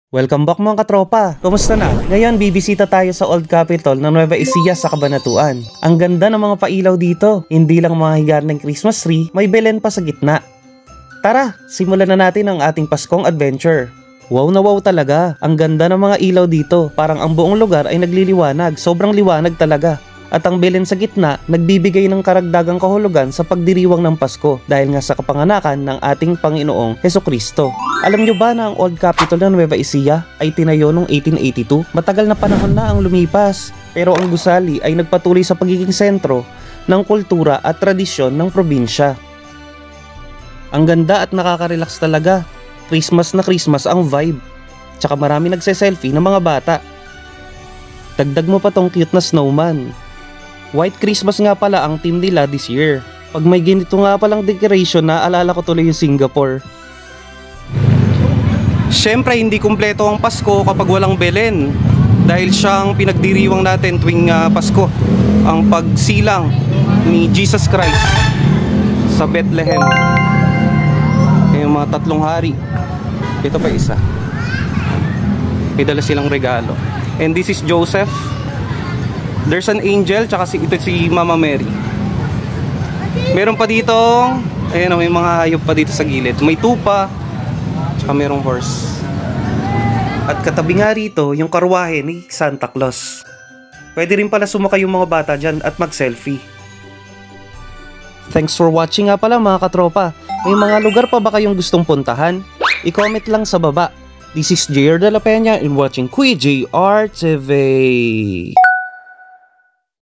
Welcome back mga katropa! Kumusta na? Ngayon bibisita tayo sa Old Capitol ng Nueva Ecija sa Cabanatuan. Ang ganda ng mga pailaw dito. Hindi lang mga higaan ng Christmas tree, may Belen pa sa gitna. Tara, simulan na natin ang ating Paskong adventure. Wow na wow talaga. Ang ganda ng mga ilaw dito. Parang ang buong lugar ay nagliliwanag. Sobrang liwanag talaga. At ang Belen sa gitna, nagbibigay ng karagdagang kahulugan sa pagdiriwang ng Pasko dahil nga sa kapanganakan ng ating Panginoong Hesukristo. Alam nyo ba na ang Old Capitol ng Nueva Ecija ay tinayo noong 1882? Matagal na panahon na ang lumipas, pero ang gusali ay nagpatuloy sa pagiging sentro ng kultura at tradisyon ng probinsya. Ang ganda at nakaka-relax talaga. Christmas na Christmas ang vibe. Tsaka marami nagse-selfie ng mga bata. Dagdag mo pa tong cute na snowman. White Christmas nga pala ang team nila this year. Pag may ganito nga palang decoration na, alala ko tuloy yung Singapore. Siyempre hindi kumpleto ang Pasko kapag walang Belen. Dahil siyang pinagdiriwang natin tuwing Pasko. Ang pagsilang ni Jesus Christ sa Bethlehem. Yung mga tatlong hari. Ito pa isa. May dala silang regalo. And this is Joseph. There's an angel, tsaka ito si Mama Mary. Meron pa dito, ayun, may mga hayop pa dito sa gilid. May tupa, tsaka merong horse. At katabi nga rito, yung karwahe ni Santa Claus. Pwede rin pala sumakay yung mga bata dyan at mag-selfie. Thanks for watching nga pala mga katropa. May mga lugar pa ba kayong gustong puntahan? I-comment lang sa baba. This is JR De La Peña and watching Kuya JR TV.